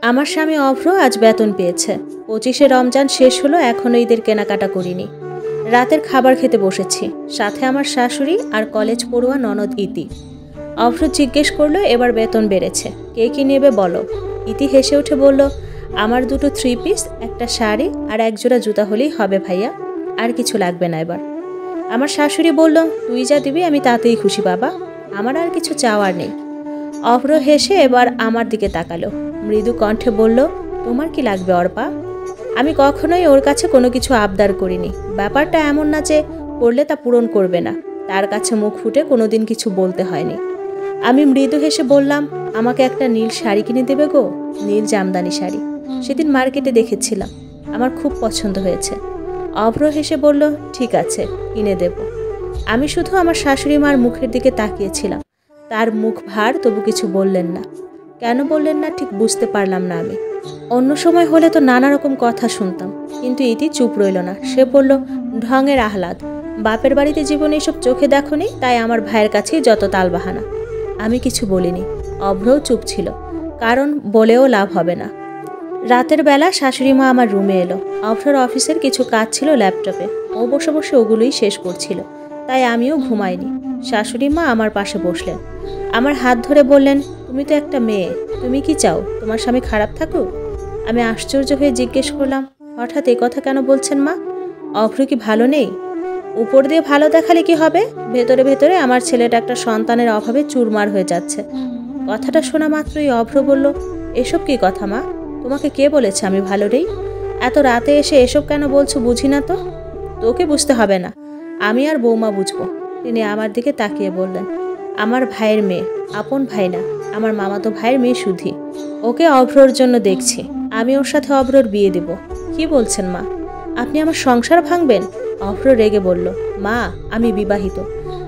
আমার স্বামী অভ্র আজ বেতন পেয়েছে। 25শে রমজান শেষ হলো, এখনো ঈদের কেনাকাটা করিনি। রাতের খাবার খেতে বসেছি, সাথে আমার শাশুড়ি আর কলেজ পড়ুয়া ননদ ইতি। অভ্র জিজ্ঞেস করলো এবার বেতন বেড়েছে, কে কি নেবে বলো। ইতি হেসে উঠে বলল, আমার দুটো 3 পিস, একটা শাড়ি আর এক জোড়া জুতা হলেই হবে ভাইয়া, আর কিছু লাগবে না এবার। আমার শাশুড়ি বলল, তুই যা দিবি আমি তাতেই খুশি বাবা, আমার আর কিছু চাওয়ার নেই। অভ্র হেসে এবার আমার দিকে তাকালো, মৃদু কণ্ঠে বলল, তোমার কি লাগবে অর্পা? আমি কখনোই ওর কাছে কোনো কিছু আবদার করিনি। ব্যাপারটা এমন না যে করলে তা পূরণ করবে না, তার কাছে মুখ ফুটে কোনোদিন কিছু বলতে হয়নি। আমি মৃদু হেসে বললাম, আমাকে একটা নীল শাড়ি কিনে দেবে গো, নীল জামদানি শাড়ি, সেদিন মার্কেটে দেখেছিলাম, আমার খুব পছন্দ হয়েছে। অভ্র হেসে বলল, ঠিক আছে কিনে দেব। আমি শুধু আমার শাশুড়ি মার মুখের দিকে তাকিয়েছিলাম। তার মুখ ভার, তবু কিছু বললেন না। কেন বললেন না ঠিক বুঝতে পারলাম না আমি। অন্য সময় হলে তো নানা রকম কথা শুনতাম, কিন্তু ইতি চুপ রইল না। সে বলল, ঢঙের আহ্লাদ, বাপের বাড়িতে জীবনে এসব চোখে দেখোনি, তাই আমার ভাইয়ের কাছেই যত তালবাহানা। আমি কিছু বলিনি, অভ্রও চুপ ছিল, কারণ বলেও লাভ হবে না। রাতের বেলা শাশুড়ি মা আমার রুমে এলো। অভ্রর অফিসের কিছু কাজ ছিল ল্যাপটপে, ও বসে বসে ওগুলোই শেষ করছিল, তাই আমিও ঘুমাইনি। শাশুড়ি মা আমার পাশে বসলেন, আমার হাত ধরে বললেন, তুমি তো একটা মেয়ে, তুমি কি চাও তোমার স্বামী খারাপ থাকুক? আমি আশ্চর্য হয়ে জিজ্ঞেস করলাম, হঠাৎ এ কথা কেন বলছেন মা? অভ্র কি ভালো নেই? উপর দিয়ে ভালো দেখালে কি হবে, ভেতরে ভেতরে আমার ছেলেটা একটা সন্তানের অভাবে চুরমার হয়ে যাচ্ছে। কথাটা শোনা মাত্রই অভ্র বলল, এসব কি কথা মা? তোমাকে কে বলেছে আমি ভালো নেই? এত রাতে এসে এসব কেন বলছো বুঝি না তো। তোকে বুঝতে হবে না, আমি আর বৌমা বুঝবো। তিনি আমার দিকে তাকিয়ে বললেন, আমার ভাইয়ের মেয়ে, আপন ভাই না, আমার মামাতো ভাইয়ের মেয়ে সুধি, ওকে অভ্রর জন্য দেখছি। আমি ওর সাথে অভ্রর বিয়ে দেব। কি বলছেন মা, আপনি আমার সংসার ভাঙবেন? অভ্র রেগে বলল, মা আমি বিবাহিত,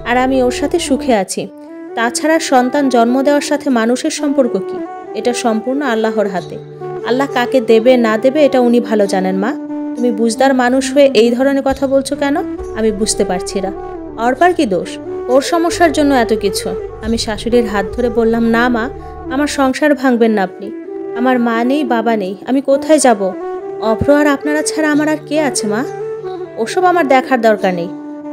আর আমি ওর সাথে সুখে আছি। তাছাড়া সন্তান জন্ম দেওয়ার সাথে মানুষের সম্পর্ক কি? এটা সম্পূর্ণ আল্লাহর হাতে। আল্লাহ কাকে দেবে না দেবে এটা উনি ভালো জানেন মা। তুমি বুঝদার মানুষ হয়ে এই ধরনের কথা বলছো কেন? আমি বুঝতে পারছি না। অর্পার কি দোষ? ওর সমস্যার জন্য এত কিছু। আমি শাশুড়ির হাত ধরে বললাম, না মা, আমার সংসার ভাঙবেন না আপনি। আমার মা নেই, বাবা নেই, আমি কোথায় যাব? অভ্র আর আপনারা ছাড়া আমার আর কে আছে মা? ওসব আমার দেখার দরকার নেই,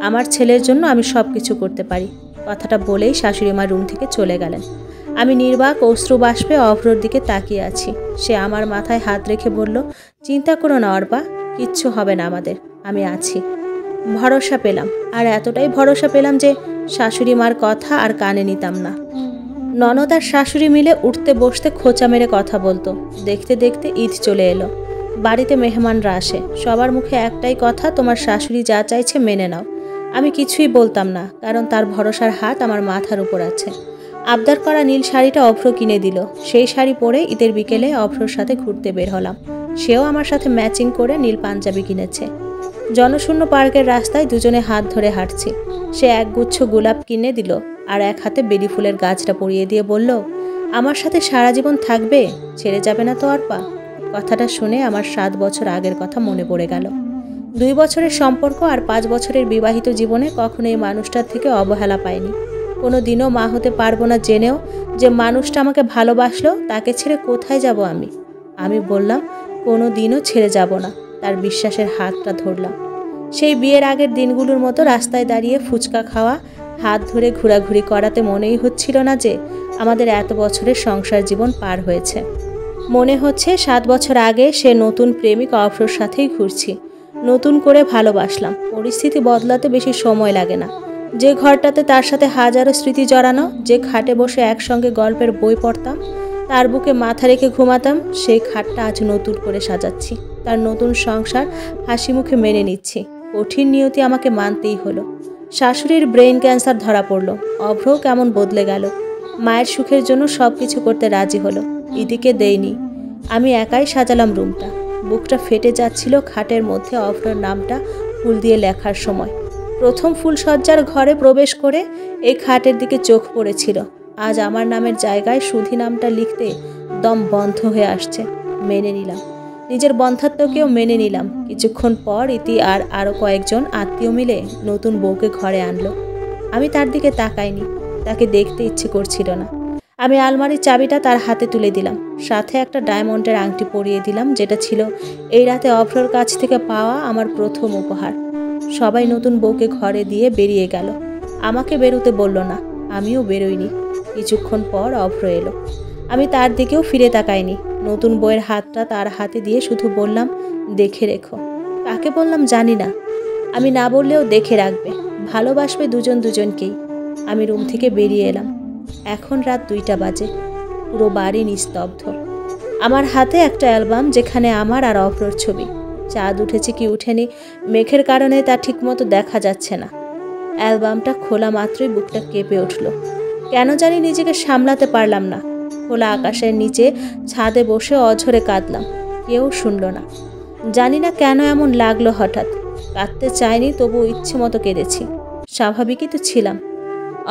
আমার ছেলের জন্য আমি সব কিছু করতে পারি। কথাটা বলেই শাশুড়ি মা রুম থেকে চলে গেলেন। আমি নির্বাক অশ্রু বাষ্পে অভ্রর দিকে তাকিয়ে আছি। সে আমার মাথায় হাত রেখে বলল, চিন্তা করো না অর্পা, কিচ্ছু হবে না আমাদের, আমি আছি। ভরসা পেলাম, আর এতটাই ভরসা পেলাম যে শাশুড়ি মার কথা আর কানে নিতাম না। ননদ আর শাশুড়ি মিলে উঠতে বসতে খোঁচা মেরে কথা বলতো। দেখতে দেখতে ঈদ চলে এলো। বাড়িতে মেহমানরা আসে, সবার মুখে একটাই কথা, তোমার শাশুড়ি যা চাইছে মেনে নাও। আমি কিছুই বলতাম না, কারণ তার ভরসার হাত আমার মাথার উপর আছে। আবদার করা নীল শাড়িটা অভ্র কিনে দিল। সেই শাড়ি পরে ঈদের বিকেলে অভ্রর সাথে ঘুরতে বের হলাম। সেও আমার সাথে ম্যাচিং করে নীল পাঞ্জাবি কিনেছে। জনশূন্য পার্কের রাস্তায় দুজনে হাত ধরে হাঁটছি। সে একগুচ্ছ গোলাপ কিনে দিল, আর এক হাতে বেলি ফুলের গাছটা পরিয়ে দিয়ে বলল, আমার সাথে সারা জীবন থাকবে, ছেড়ে যাবে না তো অর্পা? কথাটা শুনে আমার 7 বছর আগের কথা মনে পড়ে গেল। 2 বছরের সম্পর্ক আর 5 বছরের বিবাহিত জীবনে কখনো এই মানুষটার থেকে অবহেলা পাইনি। কোনো দিনও মা হতে পারবো না জেনেও যে মানুষটা আমাকে ভালোবাসলো, তাকে ছেড়ে কোথায় যাব আমি? আমি বললাম, কোনো দিনও ছেড়ে যাব না। তার বিশ্বাসের হাতটা ধরলাম। সেই বিয়ের আগের দিনগুলোর মতো রাস্তায় দাঁড়িয়ে ফুচকা খাওয়া, হাত ধরে ঘোরাঘুরি করাতে মনেই হচ্ছিল না যে আমাদের এত বছরের সংসার জীবন পার হয়েছে। মনে হচ্ছে 7 বছর আগে সে নতুন প্রেমিক অভ্রর সাথেই ঘুরছি। নতুন করে ভালোবাসলাম, পরিস্থিতি বদলাতে বেশি সময় লাগে না। যে ঘরটাতে তার সাথে হাজারো স্মৃতি জড়ানো, যে খাটে বসে একসঙ্গে গল্পের বই পড়তাম, তার বুকে মাথা রেখে ঘুমাতাম, সেই খাটটা আজ নতুন করে সাজাচ্ছি। তার নতুন সংসার হাসি মুখে মেনে নিচ্ছি। কঠিন নিয়তি আমাকে মানতেই হলো। শাশুড়ির ব্রেন ক্যান্সার ধরা পড়ল, অভ্রও কেমন বদলে গেল। মায়ের সুখের জন্য সব কিছু করতে রাজি হলো, ইদিকে দেইনি। আমি একাই সাজালাম রুমটা। বুকটা ফেটে যাচ্ছিল খাটের মধ্যে অভ্রর নামটা ফুল দিয়ে লেখার সময়। প্রথম ফুলসজ্জার ঘরে প্রবেশ করে এই খাটের দিকে চোখ পড়েছিল। আজ আমার নামের জায়গায় সুধি নামটা লিখতে দম বন্ধ হয়ে আসছে। মেনে নিলাম, নিজের বন্ধাত্মকেও মেনে নিলাম। কিছুক্ষণ পর ইতি আর আরও কয়েকজন আত্মীয় মিলে নতুন বউকে ঘরে আনলো। আমি তার দিকে তাকাইনি, তাকে দেখতে ইচ্ছে করছিল না। আমি আলমারির চাবিটা তার হাতে তুলে দিলাম, সাথে একটা ডায়মন্ডের আংটি পরিয়ে দিলাম, যেটা ছিল এই রাতে অভ্রর কাছ থেকে পাওয়া আমার প্রথম উপহার। সবাই নতুন বউকে ঘরে দিয়ে বেরিয়ে গেল। আমাকে বেরোতে বলল না, আমিও বেরোইনি। কিছুক্ষণ পর অভ্র এলো। আমি তার দিকেও ফিরে তাকাইনি। নতুন বউয়ের হাতটা তার হাতে দিয়ে শুধু বললাম, দেখে রেখো। কাকে বললাম জানি না, আমি না বললেও দেখে রাখবে, ভালোবাসবে দুজন দুজনকেই। আমি রুম থেকে বেরিয়ে এলাম। এখন রাত 2টা বাজে। পুরো বাড়ি নিস্তব্ধ। আমার হাতে একটা অ্যালবাম, যেখানে আমার আর অভ্রর ছবি। চাঁদ উঠেছে কি উঠেনি, মেঘের কারণে তা ঠিকমতো দেখা যাচ্ছে না। অ্যালবামটা খোলা মাত্রই বুকটা কেঁপে উঠল। কেন জানি নিজেকে সামলাতে পারলাম না। খোলা আকাশের নিচে ছাদে বসে অঝরে কাঁদলাম। কেউ শুনল না। জানি না কেন এমন লাগলো হঠাৎ। কাঁদতে চাইনি, তবু ইচ্ছে মতো কেঁদেছি। স্বাভাবিকই তো ছিলাম।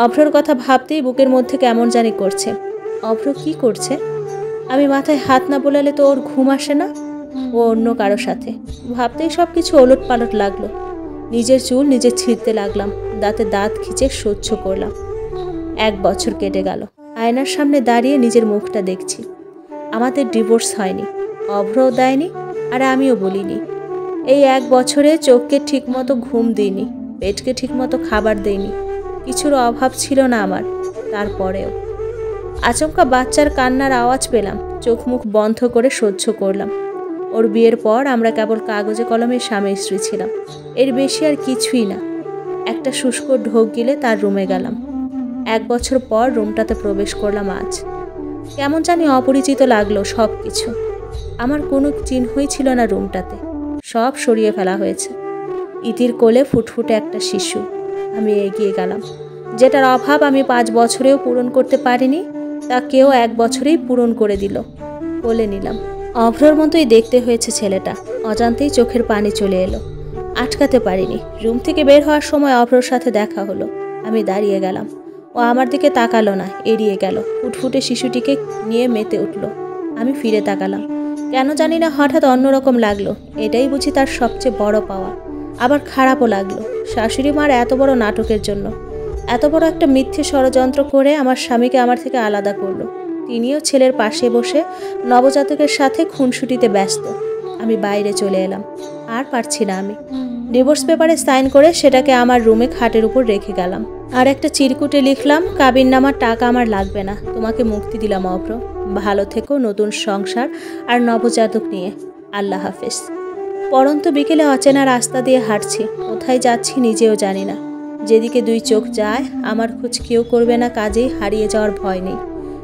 অভ্রর কথা ভাবতেই বুকের মধ্যে কেমন জানি করছে। অভ্র কি করছে? আমি মাথায় হাত না বোলালে তো ওর ঘুম আসে না। ও অন্য কারো সাথে। ভাবতেই সব কিছু ওলট পালট লাগলো। নিজের চুল নিজে ছিঁড়তে লাগলাম, দাঁতে দাঁত খিঁচে সহ্য করলাম। 1 বছর কেটে গেল। আয়নার সামনে দাঁড়িয়ে নিজের মুখটা দেখছি। আমাদের ডিভোর্স হয়নি, অভ্রও দেয়নি, আর আমিও বলিনি। এই 1 বছরে চোখকে ঠিকমতো ঘুম দিইনি, পেটকে ঠিকমতো খাবার দেইনি। কিছুর অভাব ছিল না আমার। তারপরেও আচমকা বাচ্চার কান্নার আওয়াজ পেলাম। চোখ মুখ বন্ধ করে সহ্য করলাম। ওর বিয়ের পর আমরা কেবল কাগজে কলমে স্বামী স্ত্রী ছিলাম, এর বেশি আর কিছুই না। একটা শুষ্ক ঢোক গিলে তার রুমে গেলাম। 1 বছর পর রুমটাতে প্রবেশ করলাম আজ। কেমন জানি অপরিচিত লাগলো সব কিছু। আমার কোনো চিহ্নই ছিল না রুমটাতে, সব সরিয়ে ফেলা হয়েছে। ইতির কোলে ফুটফুটে একটা শিশু। আমি এগিয়ে গেলাম। যেটার অভাব আমি 5 বছরেও পূরণ করতে পারিনি, তা কেউ 1 বছরেই পূরণ করে দিল। কোলে নিলাম। অভ্রর মতোই দেখতে হয়েছে ছেলেটা। অজান্তেই চোখের পানি চলে এলো। আটকাতে পারিনি। রুম থেকে বের হওয়ার সময় অভ্রর সাথে দেখা হলো। আমি দাঁড়িয়ে গেলাম। ও আমার দিকে তাকালো না, এড়িয়ে গেল। ফুটফুটে শিশুটিকে নিয়ে মেতে উঠল। আমি ফিরে তাকালাম। কেন জানি না হঠাৎ অন্যরকম লাগলো। এটাই বুঝি তার সবচেয়ে বড় পাওয়া। আবার খারাপও লাগলো শাশুড়ি মার এত বড় নাটকের জন্য। এত বড় একটা মিথ্যে ষড়যন্ত্র করে আমার স্বামীকে আমার থেকে আলাদা করলো। তিনিও ছেলের পাশে বসে নবজাতকের সাথে খুনসুটিতে ব্যস্ত। আমি বাইরে চলে এলাম। আর পারছি না আমি। ডিভোর্স পেপারে সাইন করে সেটাকে আমার রুমে খাটের উপর রেখে গেলাম। আর একটা চিরকুটে লিখলাম, কাবিননামার টাকা আমার লাগবে না, তোমাকে মুক্তি দিলাম অভ্র। ভালো থেকো নতুন সংসার আর নবজাতক নিয়ে। আল্লাহ হাফেজ। পরন্ত বিকেলে অচেনা রাস্তা দিয়ে হাঁটছি। কোথায় যাচ্ছি নিজেও জানি না। যেদিকে 2 চোখ যায়, আমার খোঁজ কেউ করবে না, কাজেই হারিয়ে যাওয়ার ভয় নেই।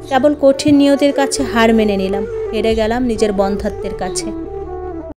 কেবল কঠিন নিয়তির কাছে হার মেনে নিলাম। হেরে গেলাম নিজের বন্ধাত্বের কাছে।